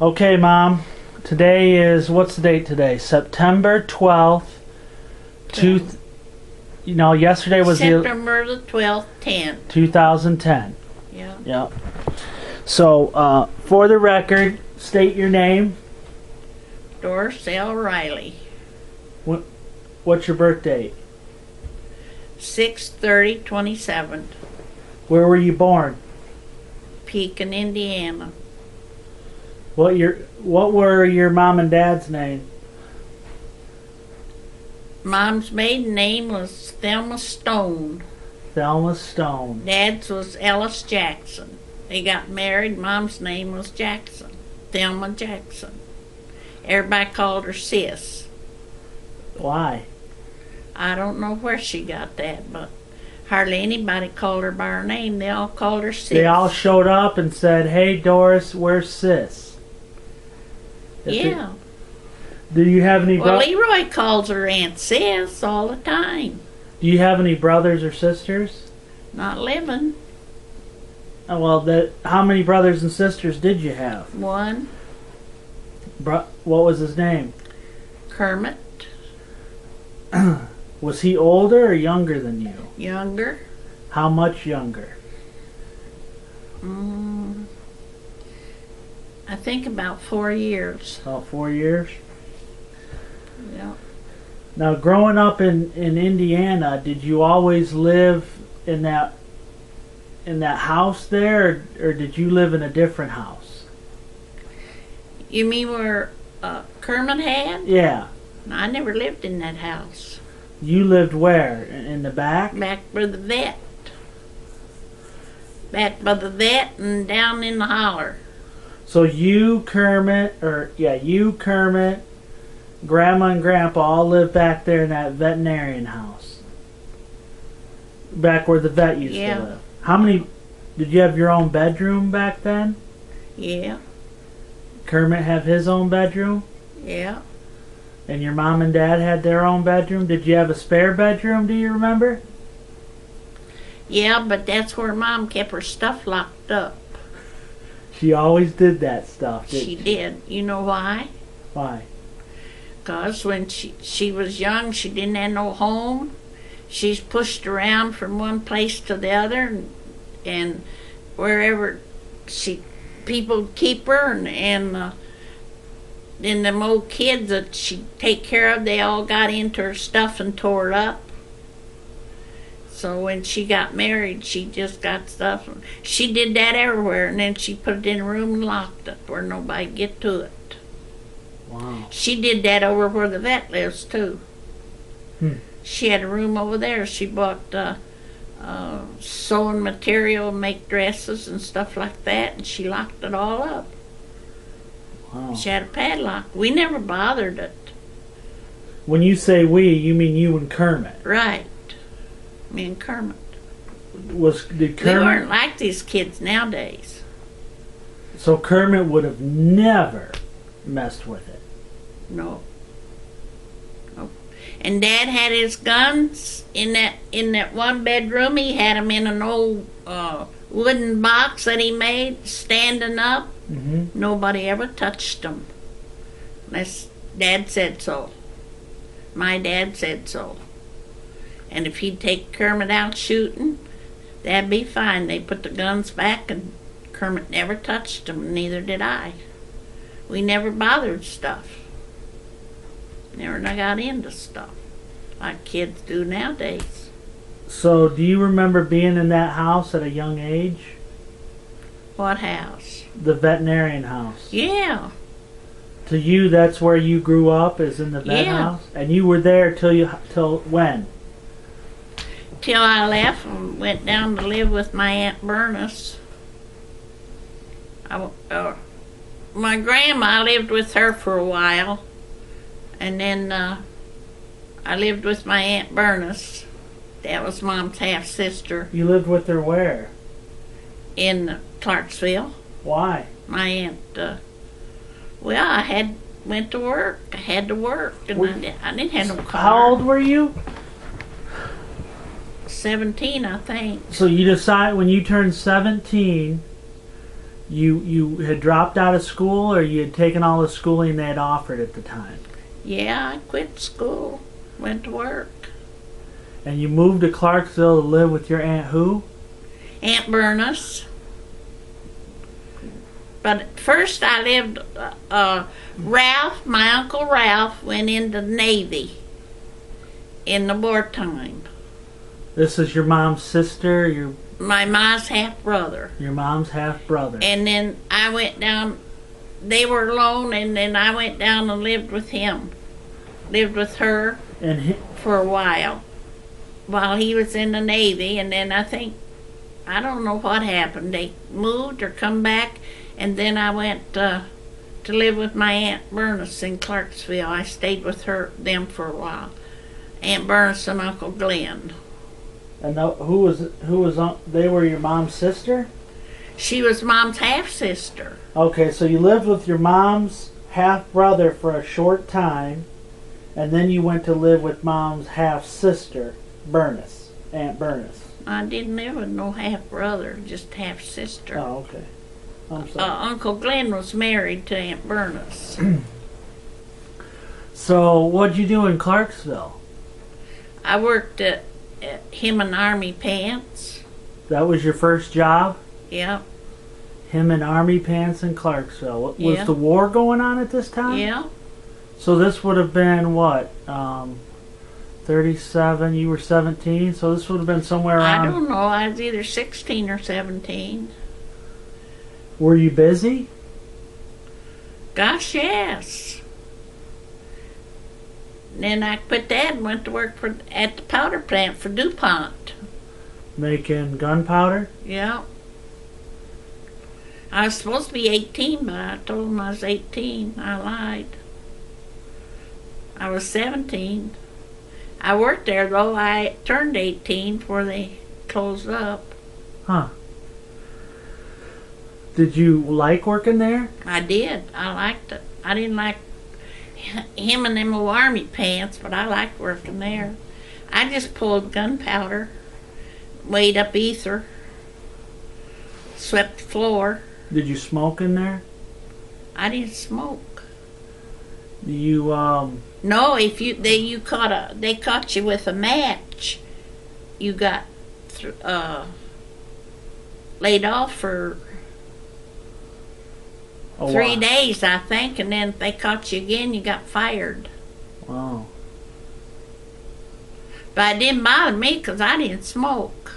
Okay, Mom. Today is, what's the date today? September 12th. Yesterday was September the 12th, 2010. Yeah. Yep. So, for the record, state your name. Doris L. Riley. What's your birth date? 6/30/27. Where were you born? Pekin, Indiana. What were your mom and dad's name? Mom's maiden name was Thelma Stone. Thelma Stone. Dad's was Ellis Jackson. They got married. Mom's name was Jackson. Thelma Jackson. Everybody called her Sis. Why? I don't know where she got that, but hardly anybody called her by her name. They all called her Sis. They all showed up and said, "Hey, Doris, where's Sis?" Yeah. Do you have any Well, Leroy calls her Aunt Sis all the time. Do you have any brothers or sisters? Not living. How many brothers and sisters did you have? One. What was his name? Kermit. Was he older or younger than you? Younger. How much younger? I think about 4 years. About 4 years? Yeah. Now, growing up in Indiana, did you always live in that house there, or did you live in a different house? You mean where Kermit had? Yeah. I never lived in that house. You lived where? In the back? Back by the vet. Back by the vet and down in the holler. So you, Kermit, Grandma and Grandpa all lived back there in that veterinarian house. Back where the vet used to live. How many, did you have your own bedroom back then? Yeah. Kermit have his own bedroom? Yeah. And your mom and dad had their own bedroom? Did you have a spare bedroom, do you remember? Yeah, but that's where Mom kept her stuff locked up. She always did that stuff, didn't she? She did. You know why? Why? Because when she was young, she didn't have no home. She's pushed around from one place to the other, and wherever people keep her, and then them old kids that she take care of, they all got into her stuff and tore it up. So when she got married, she just got stuff. She did that everywhere, and then she put it in a room and locked it where nobody could get to it. Wow. She did that over where the vet lives, too. She had a room over there. She bought sewing material, make dresses and stuff like that, and she locked it all up. Wow. She had a padlock. We never bothered it. When you say we, you mean you and Kermit? Right. Me and Kermit. Did Kermit? They weren't like these kids nowadays. So Kermit would have never messed with it. No. Nope. And Dad had his guns in that one bedroom. He had them in an old wooden box that he made, standing up. Mm-hmm. Nobody ever touched them. Unless Dad said so. My dad said so. And if he'd take Kermit out shooting, that'd be fine. They put the guns back, and Kermit never touched them, neither did I. We never bothered stuff. Never got into stuff like kids do nowadays. So, do you remember being in that house at a young age? What house? The veterinarian house. Yeah. To you, that's where you grew up, is in the vet house? And you were there till when? Till I left and went down to live with my Aunt Bernice. My grandma lived with her for a while, and then I lived with my Aunt Bernice. That was Mom's half-sister. You lived with her where? In Clarksville. Why? My aunt, I went to work. I had to work, and I didn't have no car. How old were you? 17, I think. So you decide when you turned 17, You had dropped out of school, or you had taken all the schooling they had offered at the time? Yeah, I quit school, went to work. And you moved to Clarksville to live with your Aunt who? Aunt Bernice. But at first I lived, Ralph, my Uncle Ralph, went into the Navy in the wartime. This is your mom's sister, My mom's half-brother. your mom's half-brother. And then I went down, they were alone, and then I went down and lived with him. Lived with her And for a while he was in the Navy, and then I don't know what happened. They moved or come back, and then I went to live with my Aunt Bernice in Clarksville. I stayed with them for a while. Aunt Bernice and Uncle Glenn. and they were your mom's sister? She was Mom's half-sister. Okay, so you lived with your mom's half-brother for a short time, and then you went to live with mom's half-sister, Bernice, Aunt Bernice. I didn't live with no half-brother, just half-sister. Oh, okay. I'm sorry. Uncle Glenn was married to Aunt Bernice. So, what'd you do in Clarksville? I worked at Him and Army Pants. That was your first job? Yeah, Him in Army Pants in Clarksville. Was Yeah. the war going on at this time? yeah. So this would have been what? 37, you were 17, so this would have been somewhere around... I don't know. I was either 16 or 17. Were you busy? Gosh, yes. Then I quit that and went to work at the powder plant for DuPont. Making gunpowder? Yeah. I was supposed to be 18, but I told them I was 18. I lied. I was 17. I worked there, though. I turned 18 before they closed up. Huh. Did you like working there? I did. I liked it. I didn't like him and them old Army Pants, but I liked working there. I just pulled gunpowder, weighed up ether, swept the floor. Did you smoke in there? I didn't smoke. You, No, if they caught you with a match, you got laid off for a 3 while. days, I think, and then if they caught you again, you got fired. Wow. But it didn't bother me because I didn't smoke.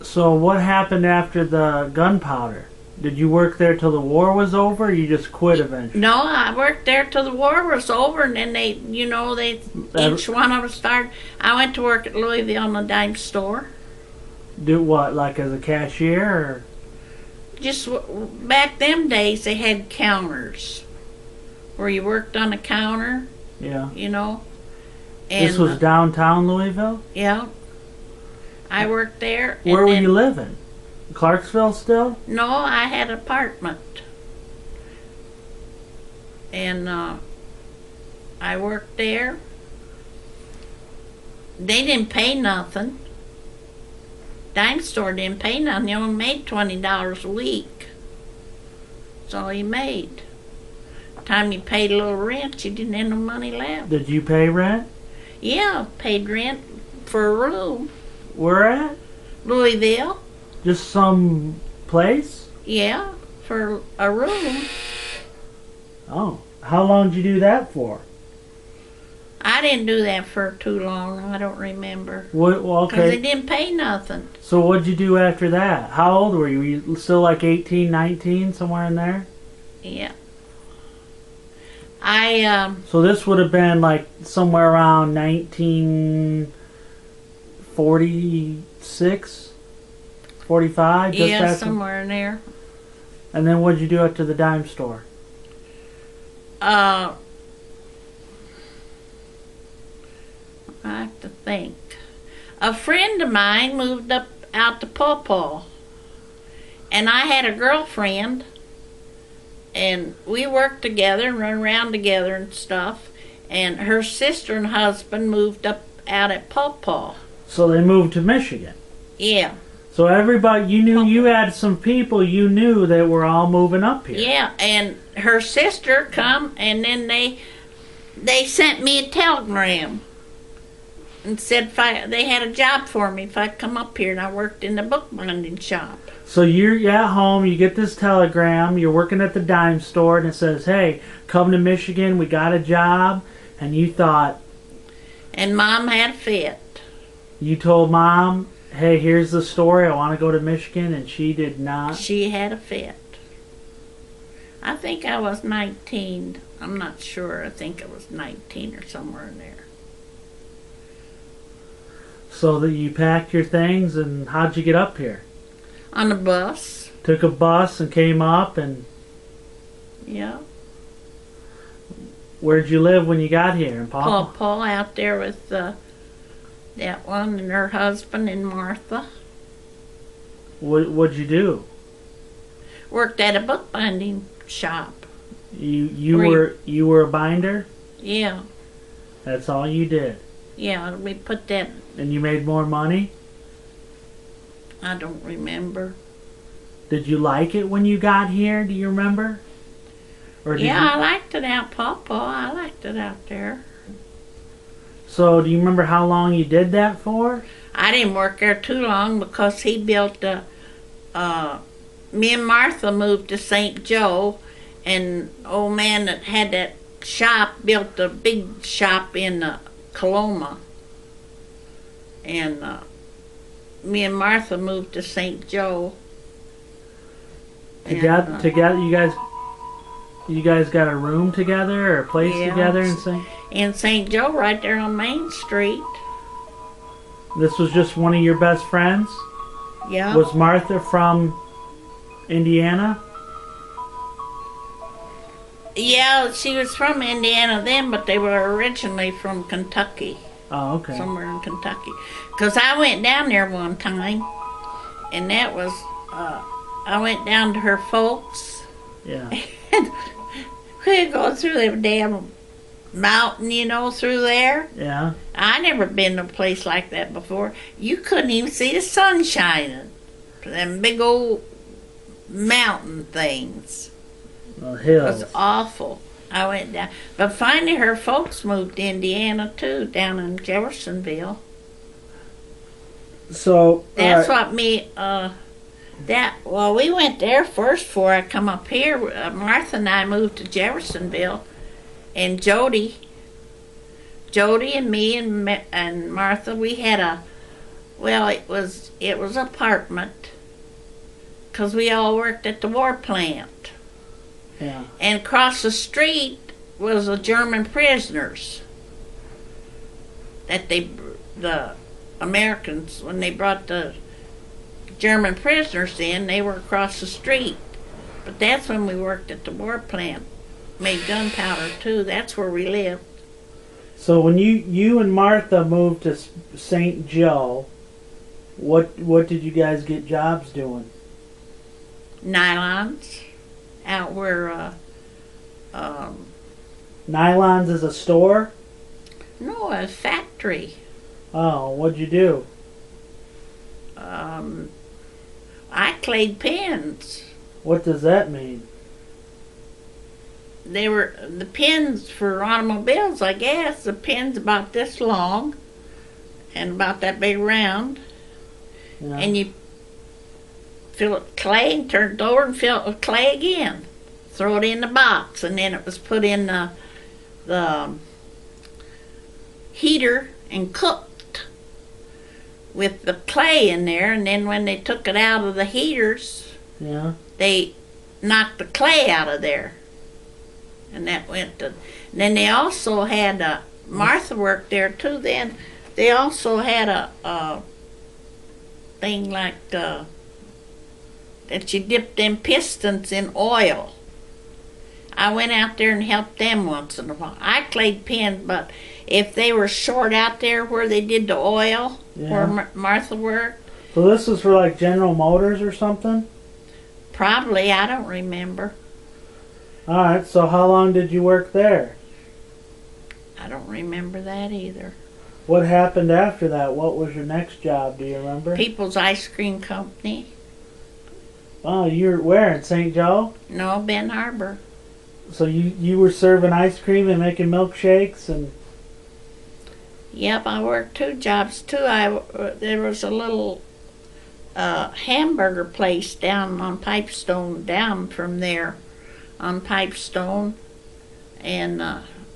So what happened after the gunpowder? Did you work there till the war was over, or you just quit eventually? No, I worked there till the war was over, and then each one of us started. I went to work at Louisville in a dime store. Do what, like as a cashier, or? Just back them days, they had counters where you worked on a counter, Yeah. And, This was downtown Louisville? yeah. I worked there. Where were you living? Clarksville still? No, I had an apartment. And I worked there. They didn't pay nothing. Dime store didn't pay nothing. They only made $20 a week. That's all you made. Time you paid a little rent, you didn't have no money left. Did you pay rent? Yeah, paid rent for a room. Where at? Louisville. Just some place? Yeah, for a room. Oh. How long did you do that for? I didn't do that for too long. I don't remember. Well, Because they okay. didn't pay nothing. So what'd you do after that? How old were you? Were you still like 18, 19, somewhere in there? Yeah. So this would have been like somewhere around 1946, 45, just Yeah, after. somewhere in there. And then what'd you do after the dime store? I have to think. A friend of mine moved out to Paw, and I had a girlfriend, and we worked together and run around together and stuff. And her sister and husband moved out at Paw. So they moved to Michigan. Yeah. So everybody, you knew you had some people you knew that were all moving up here. Yeah, and her sister come, and then they sent me a telegram and said they had a job for me if I'd come up here, and I worked in the bookbinding shop. So you're at home, you get this telegram, you're working at the dime store, and it says, hey, come to Michigan, we got a job, and you thought... And Mom had a fit. You told Mom, hey, here's the story, I want to go to Michigan, and she did not? She had a fit. I think I was 19. I'm not sure. I think I was 19 or somewhere in there. So that you packed your things, and how'd you get up here? On a bus. Took a bus and came up, and... Yeah. Where'd you live when you got here? In Paul? Paul out there with that one and her husband and Martha. What'd you do? Worked at a bookbinding shop. You were a binder? Yeah. That's all you did? Yeah, we put that... And you made more money? I don't remember. Did you like it when you got here? Do you remember? Or did I liked it out, Papa. I liked it out there. So, do you remember how long you did that for? I didn't work there too long because he built me and Martha moved to St. Joe, and old man that had that shop built a big shop in Coloma. And me and Martha moved to St. Joe. Together, you guys got a room together or a place together in St. Joe, right there on Main Street. This was just one of your best friends? Yeah. Was Martha from Indiana? Yeah, she was from Indiana then, but they were originally from Kentucky. Oh, okay. Somewhere in Kentucky. Because I went down there one time, and that was, I went down to her folks. Yeah. And we go through the damn mountain, through there. Yeah. I never been to a place like that before. You couldn't even see the sun shining. Them big old mountain things. Well, hills. It was awful. I went down. But finally her folks moved to Indiana too, down in Jeffersonville. So that's what me we went there first before I come up here. Martha and I moved to Jeffersonville, and Jody and me and Martha, we had it was apartment, because we all worked at the war plant. Yeah. And across the street was the German prisoners that the Americans, when they brought the German prisoners in, they were across the street. But that's when we worked at the war plant. Made gunpowder too. That's where we lived. So when you and Martha moved to St. Joe, what did you guys get jobs doing? Nylons. Out where Nylons is a store? No, a factory. Oh, what'd you do? I clayed pins. What does that mean? They were the pins for automobiles, I guess. The pins about this long and about that big round. Yeah. And you fill it with clay and turn it over and fill it with clay again. Throw it in the box, and then it was put in the heater and cooked with the clay in there. And then when they took it out of the heaters, they knocked the clay out of there. And that went to... And then they also had... Martha worked there too then. They also had a thing like... that you dip them pistons in oil. I went out there and helped them once in a while. I clayed pins, but if they were short out there where they did the oil, where Martha worked... So this was for like General Motors or something? Probably, I don't remember. Alright, so how long did you work there? I don't remember that either. What happened after that? What was your next job? Do you remember? People's Ice Cream Company. Oh, you're where in St. Joe? No, Ben Harbor. So you were serving ice cream and making milkshakes and. Yep, I worked 2 jobs too. There was a little hamburger place down on Pipestone, down from there on Pipestone, and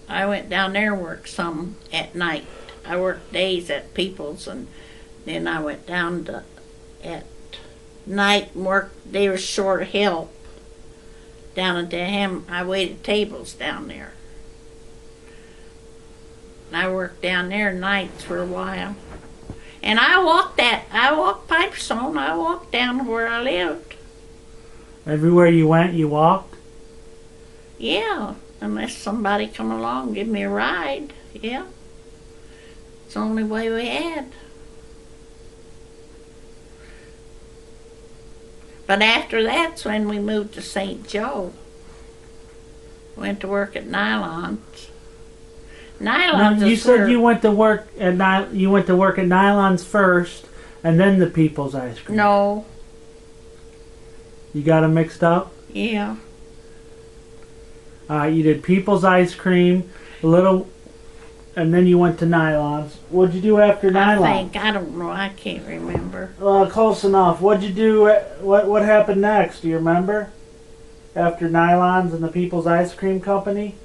I went down there and worked some at night. I worked days at People's, and then I went down to at night and worked. They were short of help down at the I waited tables down there. And I worked down there nights for a while. And I walked Pipestone. I walked down where I lived. Everywhere you went, you walked? Yeah, unless somebody come along and give me a ride. Yeah. It's the only way we had. But after that's when we moved to St. Joe. Went to work at Nylons. Nylons. Now, you said you went to work at Nylons first, and then the People's Ice Cream. No. You got them mixed up. Yeah. You did People's Ice Cream, and then you went to Nylons. What'd you do after Nylons? I don't know. I can't remember. Close enough. What'd you do? What happened next? Do you remember? After Nylons and the People's Ice Cream Company.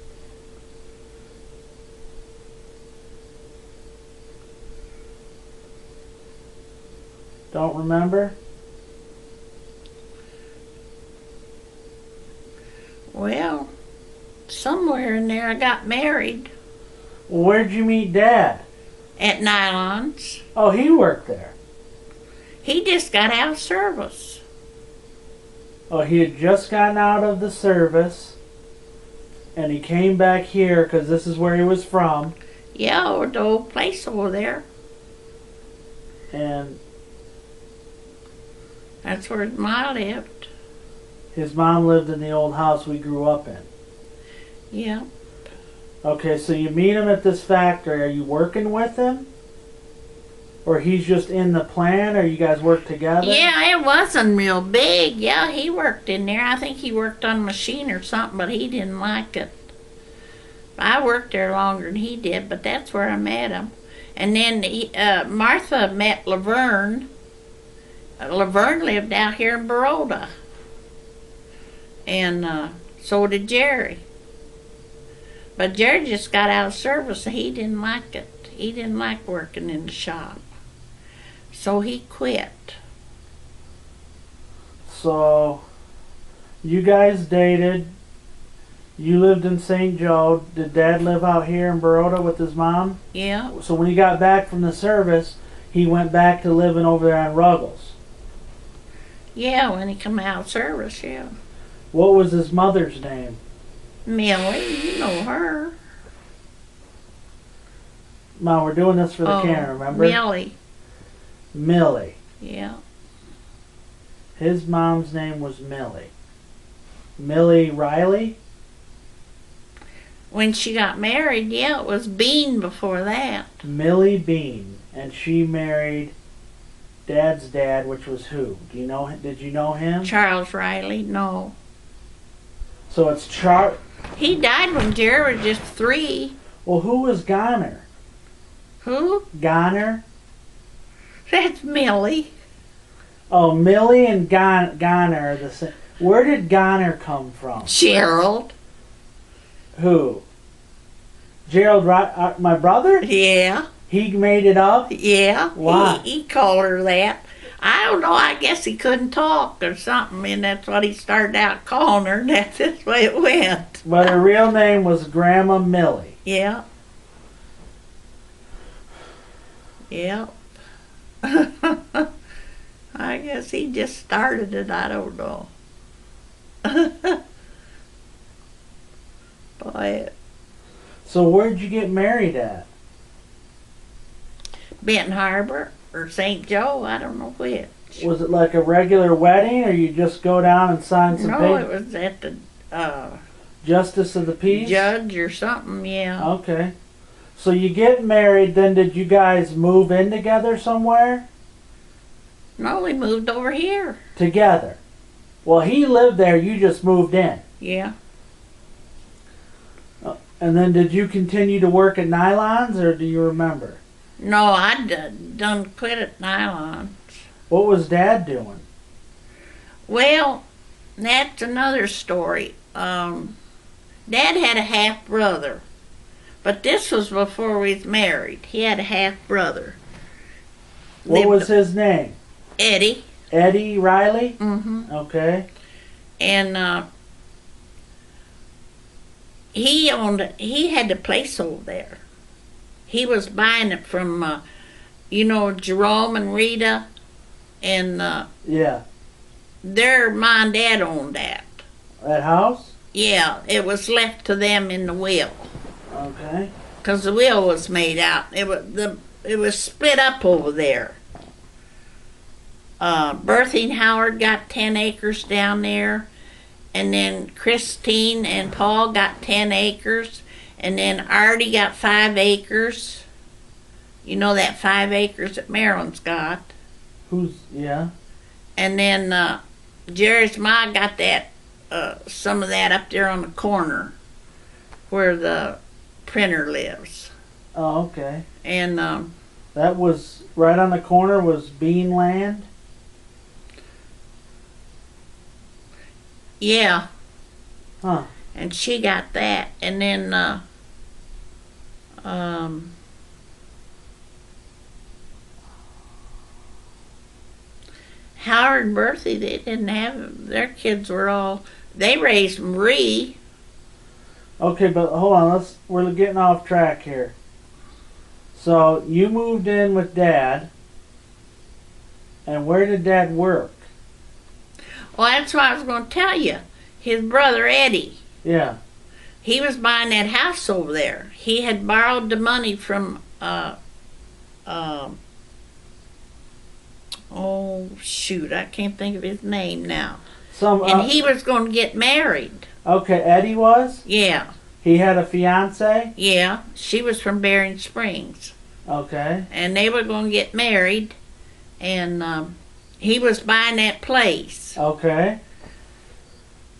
Don't remember? Well, somewhere in there I got married. Well, where'd you meet Dad? At Nylons. Oh, he worked there. He just got out of service. Oh, he had just gotten out of the service, and he came back here because this is where he was from. Yeah, or the old place over there. And that's where his mom lived. His mom lived in the old house we grew up in. Yeah. Okay, so you meet him at this factory. Are you working with him? Or he's just in the plant, or you guys work together? Yeah, it wasn't real big. Yeah, he worked in there. I think he worked on a machine or something, but he didn't like it. I worked there longer than he did, but that's where I met him. And then Martha met Laverne. Laverne lived out here in Baroda. And so did Jerry. But Jerry just got out of service, and he didn't like it. He didn't like working in the shop. So he quit. So, you guys dated. You lived in St. Joe. Did Dad live out here in Baroda with his mom? Yeah. So when he got back from the service, he went back to living over there on Ruggles. Yeah, when he come out of service, yeah. What was his mother's name? Millie, you know her. Mom, we're doing this for the camera, remember? Millie. Millie. Yeah. His mom's name was Millie. Millie Riley? When she got married, yeah, it was Bean before that. Millie Bean. And she married Dad's dad, which was who? Did you know him? Charles Riley, no. So it's He died when Jerry was just 3. Well, who was Goner? Who? Goner? That's Millie. Oh, Millie and Goner are the same. Where did Goner come from? Gerald. Who? Gerald, my brother? Yeah. He made it up? Yeah. Why? He called her that. I don't know. I guess he couldn't talk or something, and that's what he started out calling her. That's the way it went. But her real name was Grandma Millie. Yeah. Yeah. I guess he just started it. I don't know. Boy. So where'd you get married at? Benton Harbor or St. Joe. I don't know which. Was it like a regular wedding, or you just go down and sign some No, papers? it was at the Justice of the Peace? Judge or something, yeah. Okay. So you get married, then did you guys move in together somewhere? No, we moved over here. Together. Well, he lived there, you just moved in. Yeah. And then did you continue to work at Nylons, or do you remember? No, I done quit at nylon. What was Dad doing? Well, that's another story. Dad had a half brother, but this was before we was married. He had a half brother. What was his name? Eddie. Eddie Riley? Mm-hmm. Okay. And he had the place over there. He was buying it from, Jerome and Rita, and yeah, their mom and dad owned that. That house? Yeah, it was left to them in the will. Okay. Because the will was made out. It was split up over there. Berthie and Howard got 10 acres down there, and then Christine and Paul got 10 acres, and then Artie got 5 acres. You know that 5 acres that Marilyn's got. Yeah. And then Jerry's ma got that, some of that up there on the corner where the printer lives. Oh, okay. And that was right on the corner was Bean Land? Yeah. Huh. And she got that. And then Howard and Berthie, they didn't have, their kids were all, they raised Marie. Okay, but hold on, we're getting off track here. So you moved in with Dad, and where did Dad work? Well, that's what I was going to tell you. His brother Eddie. Yeah. He was buying that house over there. He had borrowed the money from, oh shoot, I can't think of his name now. And he was going to get married. Okay, Eddie was? Yeah. He had a fiance? Yeah, she was from Bering Springs. Okay. And they were going to get married, and he was buying that place. Okay.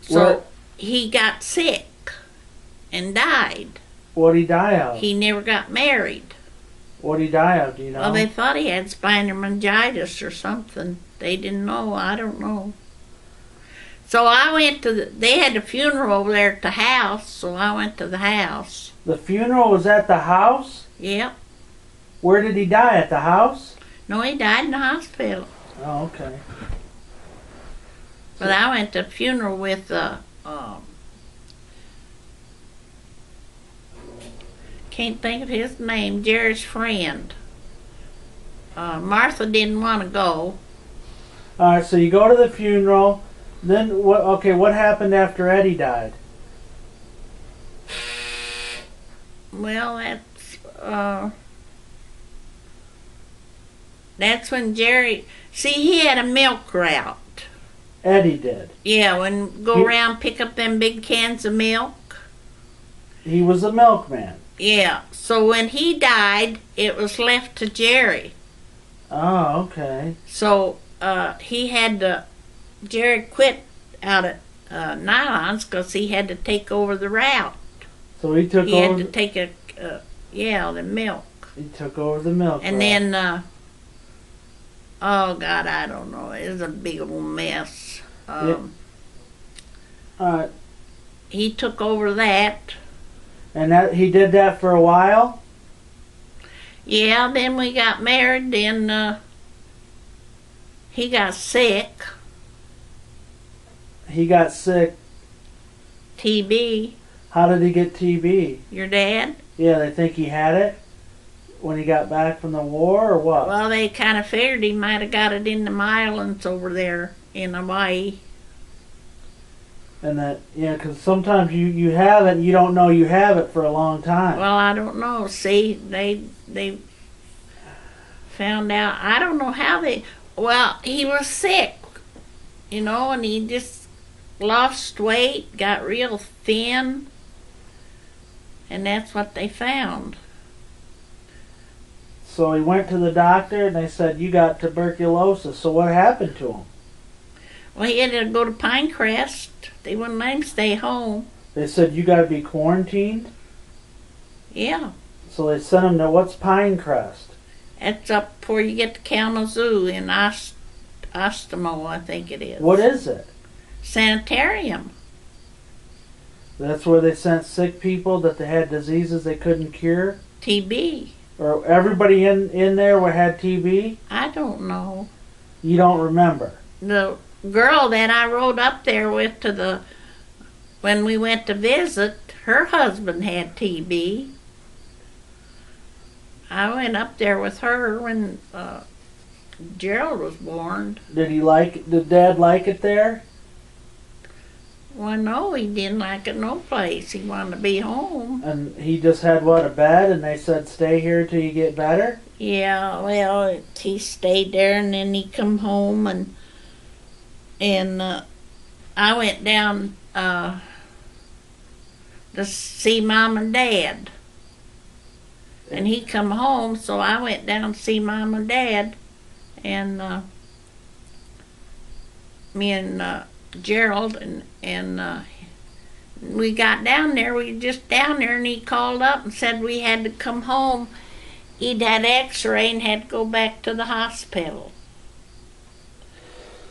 So he got sick and died. What'd he die of? He never got married. What'd he die of, do you know? Well, they thought he had spinal meningitis or something. They didn't know. I don't know. So I went to they had a funeral over there at the house, so I went to the house. The funeral was at the house? Yep. Where did he die? At the house? No, he died in the hospital. Oh, okay. But I went to the funeral with can't think of his name, Jerry's friend. Martha didn't want to go. Alright, so you go to the funeral. Then what? Okay, what happened after Eddie died? Well, that's when Jerry. See, he had a milk route. Eddie did. Yeah, when go around pick up them big cans of milk. He was a milkman. Yeah. So when he died, it was left to Jerry. Oh, okay. So he had to. Jerry quit out at Nylons because he had to take over the route. So he took over. He had to take the milk. He took over the milk. And then, oh God, I don't know. It was a big old mess. He took over that. And he did that for a while? Yeah, then we got married, then he got sick. He got sick. TB. How did he get TB? Your dad? Yeah, they think he had it when he got back from the war, or what? Well, they kind of figured he might have got it in the islands over there in Hawaii. And that, yeah, because sometimes you have it and you don't know you have it for a long time. Well, I don't know. See, they found out. I don't know how they. Well, he was sick, and he just lost weight, got real thin, and that's what they found. So he went to the doctor and they said, you got tuberculosis. So what happened to him? Well, he had to go to Pinecrest. They wouldn't let him stay home. They said, you got to be quarantined? Yeah. So they sent him to, what's Pinecrest? That's up where you get to Kalamazoo in Ostimo, I think it is. What is it? Sanitarium. That's where they sent sick people that they had diseases they couldn't cure? TB. Or everybody in there had TB? I don't know. You don't remember? The girl that I rode up there with when we went to visit, her husband had TB. I went up there with her when Gerald was born. Did Dad like it there? Well, no, he didn't like it no place. He wanted to be home. And he just had, what, a bed, and they said, stay here till you get better? Yeah, well, he stayed there, and then he come home, and I went down to see Mom and Dad. And he come home, so I went down to see Mom and Dad, and me and Gerald, and we got down there. We were just down there, and he called up and said we had to come home. He'd had X-ray and had to go back to the hospital.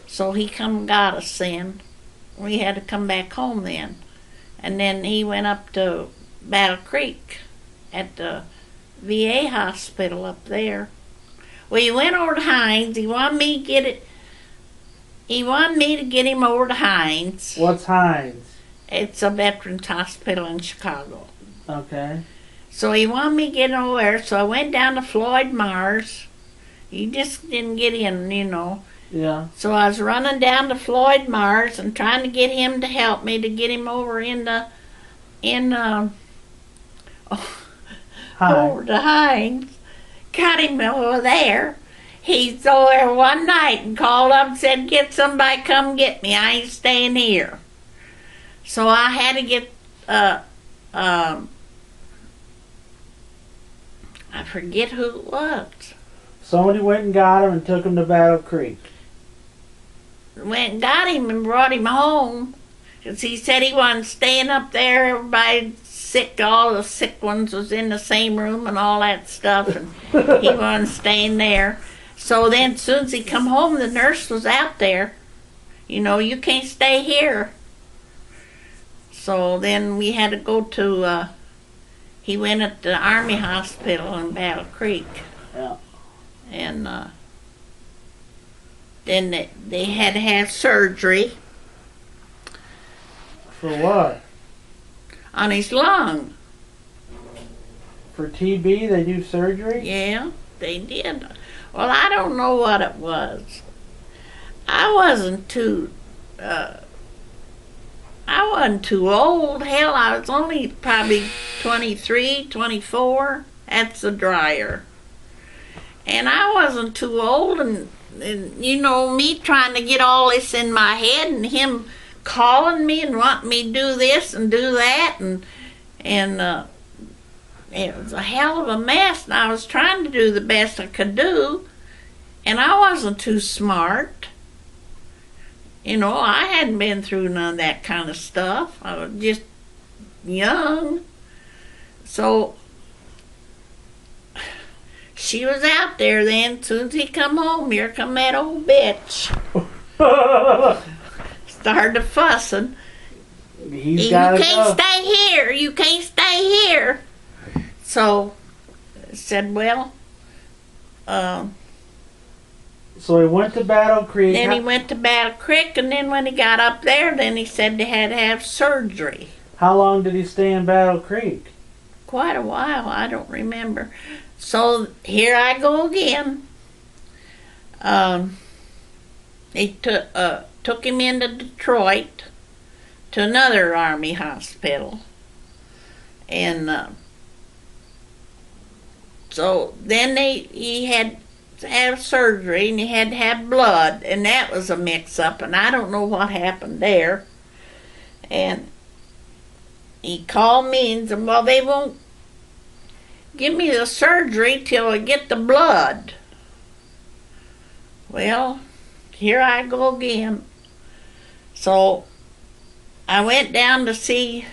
So he come and got us then. We had to come back home then. And then he went up to Battle Creek at the VA hospital up there. Well, he went over to Hines. He wanted me to get it. He wanted me to get him over to Hines. What's Hines? It's a veterans hospital in Chicago. Okay. So he wanted me to get over there, so I went down to Floyd Mars. He just didn't get in, you know. Yeah. So I was running down to Floyd Mars and trying to get him to help me to get him over over to Hines. Got him over there. He's over there one night and called up and said, get somebody come get me. I ain't staying here. So I had to get, I forget who it was. Somebody went and got him and took him to Battle Creek. Went and got him and brought him home. Because he said he wasn't staying up there. Everybody sick, all the sick ones was in the same room and all that stuff. And he wasn't staying there. So then as soon as he come home, the nurse was out there. You know, you can't stay here. So then we had to go to, he went at the Army Hospital in Battle Creek. Yeah. And then they had to have surgery. For what? On his lung. For TB, they do surgery? Yeah, they did. Well, I don't know what it was. I wasn't too old. Hell, I was only probably 23, 24. That's the dryer. And I wasn't too old, and you know, me trying to get all this in my head, and him calling me and wanting me to do this and do that, and it was a hell of a mess, and I was trying to do the best I could do, and I wasn't too smart. You know, I hadn't been through none of that kind of stuff. I was just young. So she was out there then. As soon as he come home, here come that old bitch. Started fussing. You can't stay here. You can't stay here. So I said, well, so he went to Battle Creek. Then he went to Battle Creek, and then when he got up there, then he said they had to have surgery. How long did he stay in Battle Creek? Quite a while. I don't remember. So here I go again. They took him into Detroit to another Army hospital. And so then he had to have surgery, and he had to have blood, and that was a mix-up, and I don't know what happened there. And he called me and said, well, they won't give me the surgery till I get the blood. Well, here I go again. So I went down to see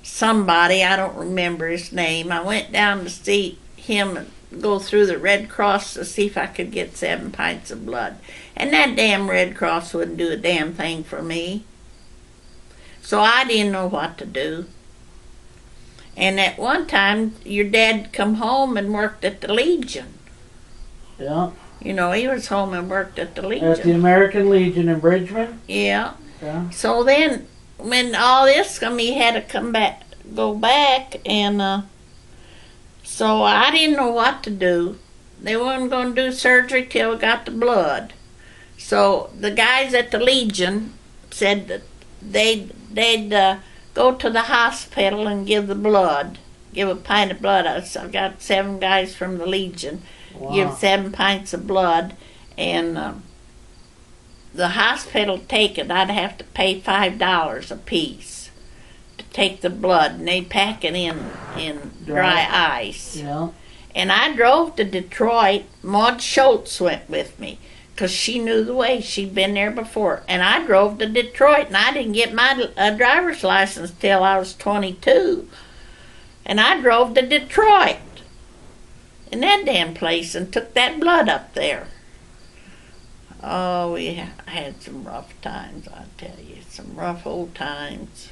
somebody, I don't remember his name. I went down to see him and go through the Red Cross to see if I could get 7 pints of blood. And that damn Red Cross wouldn't do a damn thing for me. So I didn't know what to do. And at one time, your dad come home and worked at the Legion. Yeah. You know, he was home and worked at the Legion. At the American Legion in Bridgman? Yeah. Yeah. So then, when all this come, he had to come back, go back, and so I didn't know what to do. They weren't going to do surgery till I got the blood. So the guys at the Legion said that they'd go to the hospital and give the blood, give a pint of blood. I got 7 guys from the Legion, give 7 pints of blood, and the hospital take it. I'd have to pay $5 a piece to take the blood, and they pack it in dry ice. Yeah. And I drove to Detroit. Maud Schultz went with me because she knew the way. She'd been there before. And I drove to Detroit, and I didn't get my driver's license till I was 22. And I drove to Detroit in that damn place and took that blood up there. Oh, we had some rough times, I tell you. Some rough old times.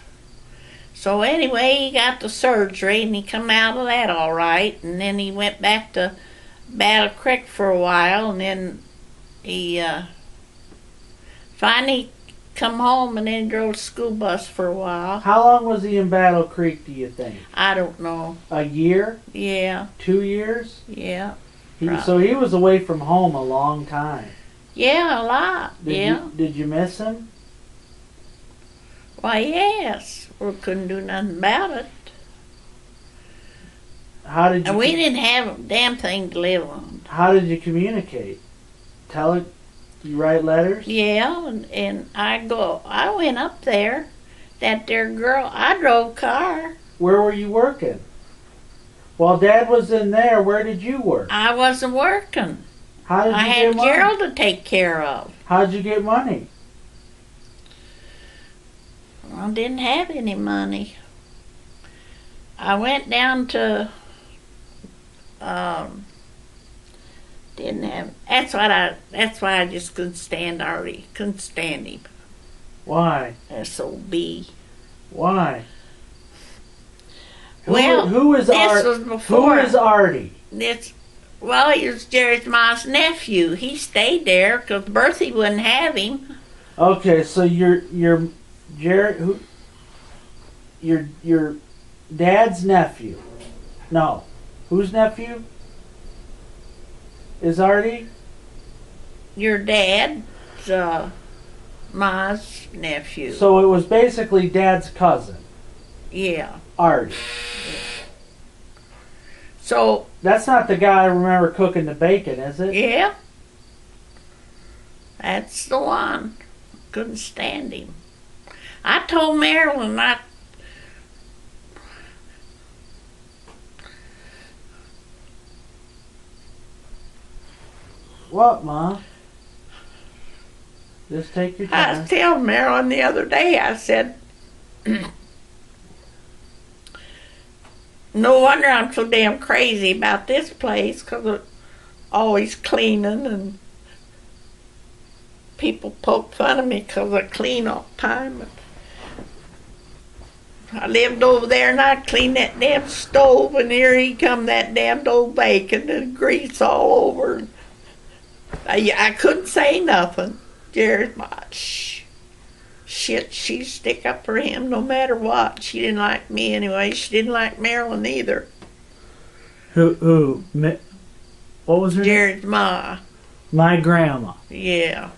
So anyway, he got the surgery, and he come out of that all right. And then he went back to Battle Creek for a while, and then he finally come home, and then drove a school bus for a while. How long was he in Battle Creek, do you think? I don't know. A year? Yeah. 2 years? Yeah. So he was away from home a long time. Yeah, a lot. Did you miss him? Why, yes. We couldn't do nothing about it. How did you? And we didn't have a damn thing to live on. How did you communicate? You write letters? Yeah, and I went up there. That there girl, I drove car. Where were you working? While Dad was in there, where did you work? I wasn't working. How did you I get had money? Gerald to take care of. How'd you get money? I didn't have any money. I went down to didn't have. That's why I just couldn't stand him. Why? S.O.B. Why? Well, who is this was before. Who is Artie? He was Jerry's mom's nephew. He stayed there because Berthy wouldn't have him. Okay, so your dad's nephew. No. Whose nephew is Artie? Your dad's ma's nephew. So it was basically Dad's cousin. Yeah. Artie. So that's not the guy I remember cooking the bacon, is it? Yeah. That's the one. Couldn't stand him. I told Marilyn What, Ma? Just take your time. I was telling Marilyn the other day, I said, no wonder I'm so damn crazy about this place because of always cleaning, and people poke fun of me because I clean all the time. I lived over there and I cleaned that damn stove, and here he come that damned old bacon and grease all over. I couldn't say nothing. Jared's shit, she'd stick up for him no matter what. She didn't like me anyway. She didn't like Marilyn either. Who? What was her Jared's ma. My grandma. Yeah.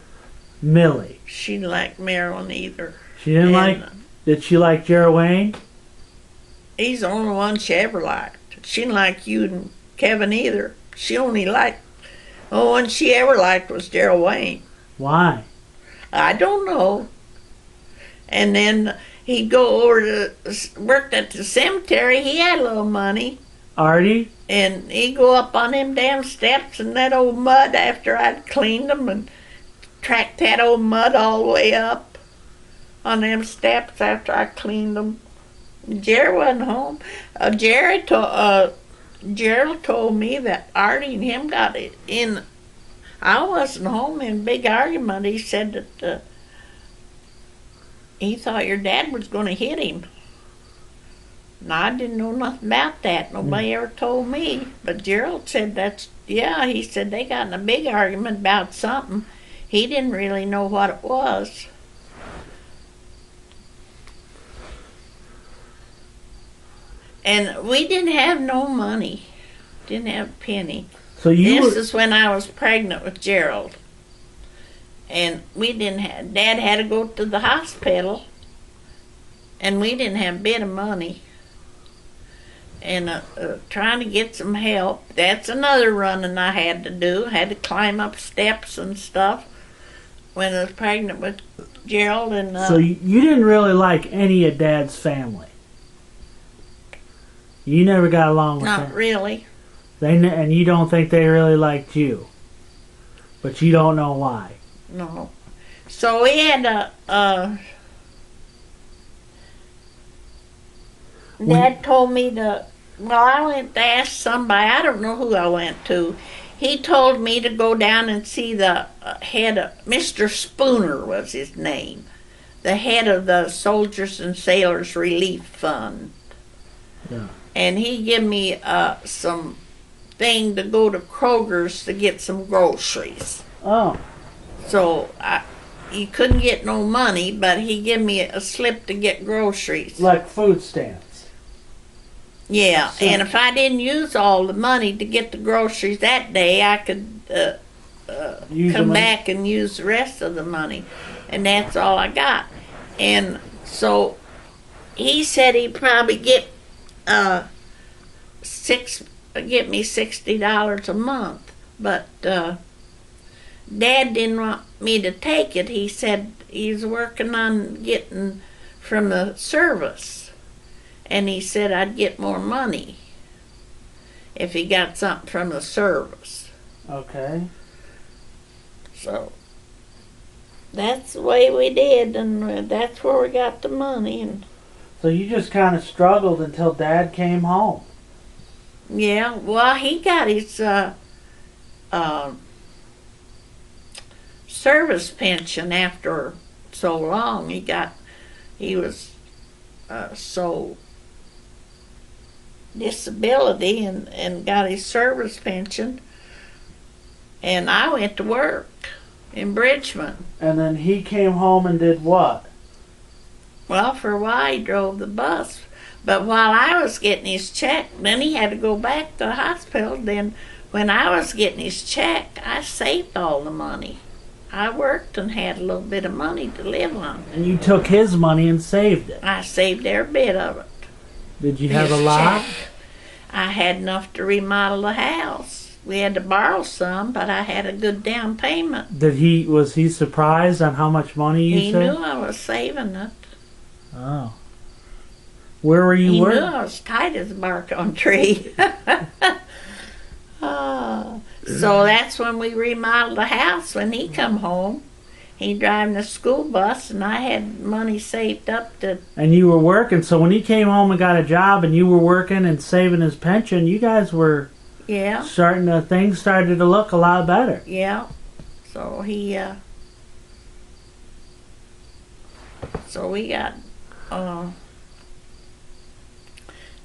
Millie. She didn't like Marilyn either. She didn't Did she like Gerald Wayne? He's the only one she ever liked. She didn't like you and Kevin either. She only liked, the only one she ever liked was Gerald Wayne. Why? I don't know. And then he'd go over to work at the cemetery. He had a little money. Artie? And he'd go up on them damn steps in that old mud after I'd cleaned them and tracked that old mud all the way up on them steps after I cleaned them. Jerry wasn't home. Gerald told me that Artie and him got it in. I wasn't home in a big argument. He said that he thought your dad was going to hit him. And I didn't know nothing about that. Nobody ever told me. But Gerald said he said they got in a big argument about something. He didn't really know what it was. And we didn't have no money. Didn't have a penny. So this is when I was pregnant with Gerald. And Dad had to go to the hospital. And we didn't have a bit of money. And trying to get some help. That's another running I had to do. Had to climb up steps and stuff when I was pregnant with Gerald. And so you didn't really like any of Dad's family? You never got along with them? Not really. And you don't think they really liked you? But you don't know why? No. So we had Dad told me I went to ask somebody, I don't know who I went to. He told me to go down and see the head of, Mr. Spooner was his name, the head of the Soldiers and Sailors Relief Fund. Yeah. And he gave me some thing to go to Kroger's to get some groceries. Oh. So he couldn't get no money, but he gave me a slip to get groceries. Like food stamps. Yeah, and if I didn't use all the money to get the groceries that day, I could come back and use the rest of the money. And that's all I got. And so he said he'd probably get me $60 a month. But Dad didn't want me to take it. He said he's working on getting from the service. And he said I'd get more money if he got something from the service. Okay. So that's the way we did, and that's where we got the money. And so you just kind of struggled until Dad came home. Yeah, well, he got his service pension after so long. He was so disability and got his service pension. And I went to work in Bridgman. And then he came home and did what? Well, for a while he drove the bus. But while I was getting his check, then he had to go back to the hospital. Then when I was getting his check, I saved all the money. I worked and had a little bit of money to live on. And you took his money and saved it? I saved every bit of it. Did you have a lot? Check. I had enough to remodel the house. We had to borrow some, but I had a good down payment. Was he surprised on how much money you saved? He knew I was saving it. Oh. Where were you working? He knew I was tight as a bark on a tree. So that's when we remodeled the house. When he come home, he driving the school bus, and I had money saved up to... And you were working, so when he came home and got a job and you were working and saving his pension, you guys were... Yeah. Things started to look a lot better. Yeah. So we got...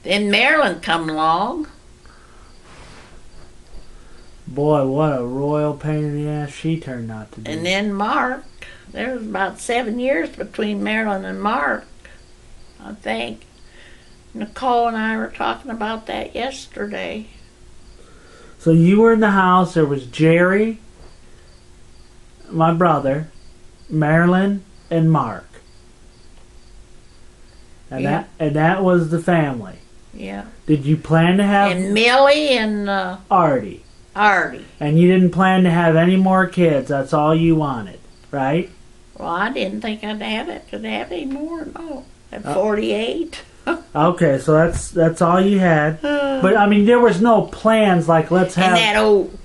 Then Marilyn come along. Boy, what a royal pain in the ass she turned out to be. And then Mark. There was about 7 years between Marilyn and Mark, I think. Nicole and I were talking about that yesterday. So you were in the house. There was Jerry, my brother, Marilyn, and Mark. And Yeah. that was the family. Yeah. Did you plan to have... And Millie and Artie. Artie. And you didn't plan to have any more kids. That's all you wanted, right? Well, I didn't think I'd have it. Could have any more? No. At 48. Okay, so that's all you had. But I mean, there was no plans like let's have. And that old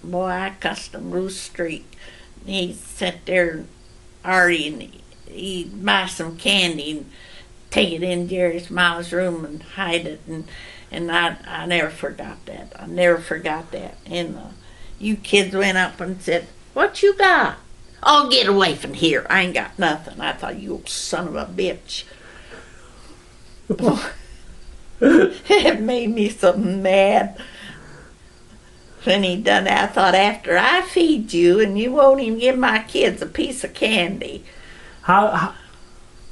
boy, I cussed him Bruce Street. He sat there, Artie, and he'd buy some candy and take it in Jerry Smiles' room and hide it, and I never forgot that. I never forgot that. And you kids went up and said, "What you got?" "Oh, get away from here. I ain't got nothing." I thought, you old son of a bitch. It made me so mad. When he done that, I thought, after I feed you and you won't even give my kids a piece of candy.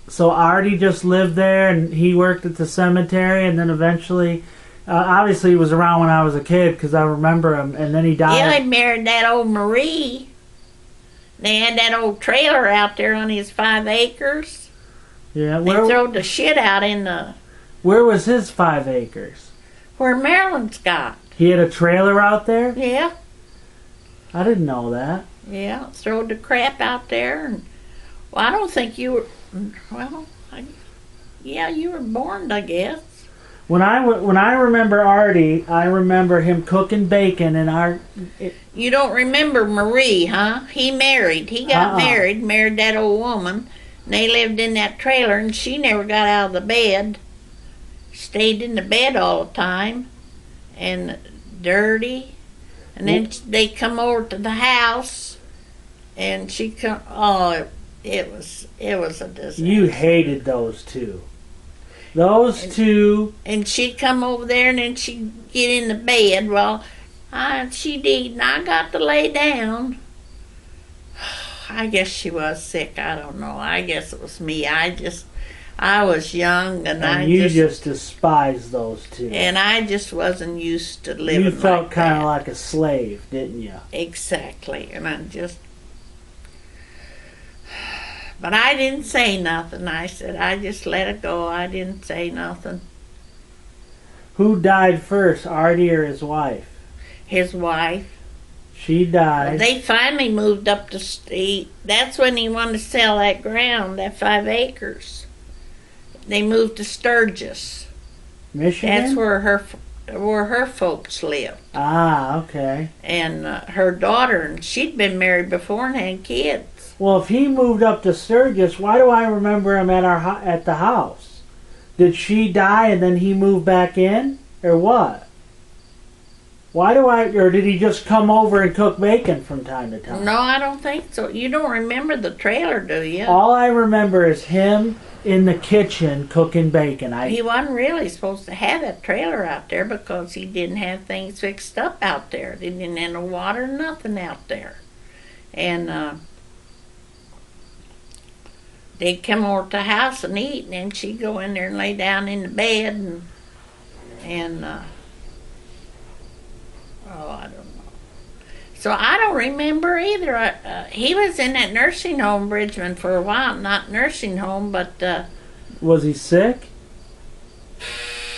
So Artie just lived there and he worked at the cemetery, and then eventually, obviously he was around when I was a kid because I remember him, and then he died. Yeah, he married that old Marie. They had that old trailer out there on his 5 acres. Yeah, They throwed the shit out in the... Where was his 5 acres? Where Maryland's got. He had a trailer out there? Yeah. I didn't know that. Yeah, throwed the crap out there. And, well, I don't think you were... Well, yeah, you were born, I guess. When I remember Artie, I remember him cooking bacon and You don't remember Marie, huh? He got married that old woman, and they lived in that trailer, and she never got out of the bed. Stayed in the bed all the time, and dirty. And then they come over to the house, and she come. Oh, it was a disaster. You hated those two. Those two. And she'd come over there, and then she'd get in the bed. Well, she did, and I got to lay down. I guess she was sick. I don't know. I guess it was me. I was young, and you just despised those two. And I just wasn't used to living like that. You felt kind of like a slave, didn't you? Exactly. And but I didn't say nothing. I said, I just let it go. I didn't say nothing. Who died first, Artie or his wife? His wife. She died. Well, they finally moved up to state. That's when he wanted to sell that ground, that 5 acres. They moved to Sturgis. Michigan? That's where her folks lived. Ah, okay. And her daughter, and she'd been married before and had kids. Well, if he moved up to Sturgis, why do I remember him at the house? Did she die and then he moved back in, or what? Or did he just come over and cook bacon from time to time? No, I don't think so. You don't remember the trailer, do you? All I remember is him in the kitchen cooking bacon. He wasn't really supposed to have that trailer out there because he didn't have things fixed up out there. They didn't have no water, nothing out there. And they'd come over to the house and eat, and then she'd go in there and lay down in the bed and I don't know. So I don't remember either. He was in that nursing home, Bridgman, for a while. Not nursing home, but... was he sick?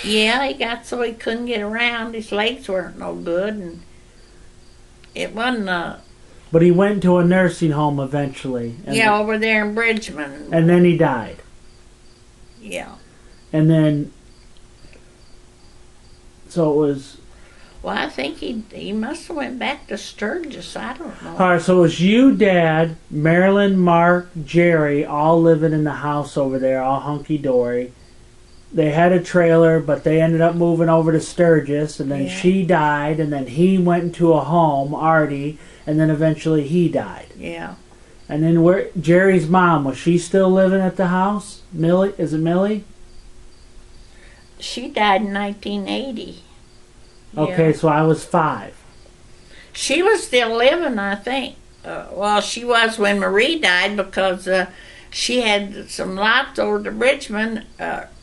Yeah, he got so he couldn't get around. His legs weren't no good, and it wasn't... But he went to a nursing home eventually. Yeah, over there in Bridgman. And then he died. Yeah. And then... So it was... Well, I think he must have went back to Sturgis. I don't know. All right, so it was you, Dad, Marilyn, Mark, Jerry, all living in the house over there, all hunky-dory. They had a trailer, but they ended up moving over to Sturgis, and then she died, and then he went into a home, Artie, and then eventually he died. Yeah. And then Jerry's mom, was she still living at the house? Millie? Is it Millie? She died in 1980. Okay, so I was 5. She was still living, I think. Well, she was when Marie died because she had some lots over to Bridgman,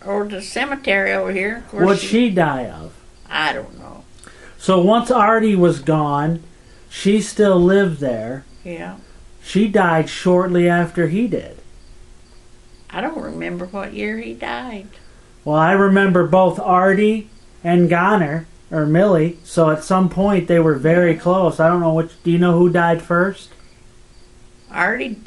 or the cemetery over here. What'd she die of? I don't know. So once Artie was gone, she still lived there. Yeah. She died shortly after he did. I don't remember what year he died. Well, I remember both Artie and Goner, or Millie, so at some point they were very close. I don't know which. Do you know who died first? Artie,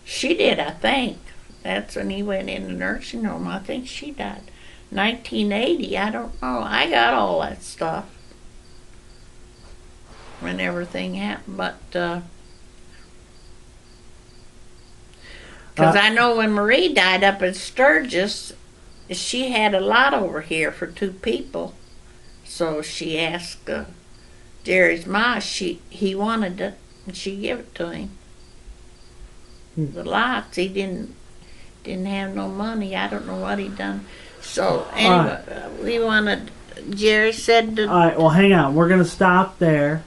she did, I think. That's when he went in the nursing home. I think she died 1980. I don't know. I got all that stuff when everything happened, but because I know when Marie died up in Sturgis, she had a lot over here for 2 people. So she asked Jerry's ma, he wanted it, and she gave it to him. The lots, he didn't have no money. I don't know what he done. So anyway, we wanted. Jerry said. All right. Well, hang on. We're gonna stop there,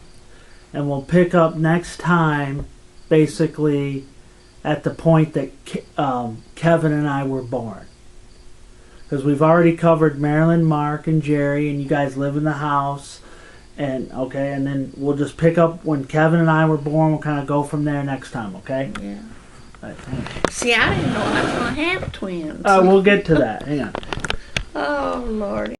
and we'll pick up next time. Basically, at the point that Kevin and I were born, because we've already covered Marilyn, Mark, and Jerry, and you guys live in the house. And okay, and then we'll just pick up when Kevin and I were born. We'll kind of go from there next time. Okay. Yeah. Right, see, I didn't know I was going to have twins. We'll get to that. Hang on. Oh, Lord.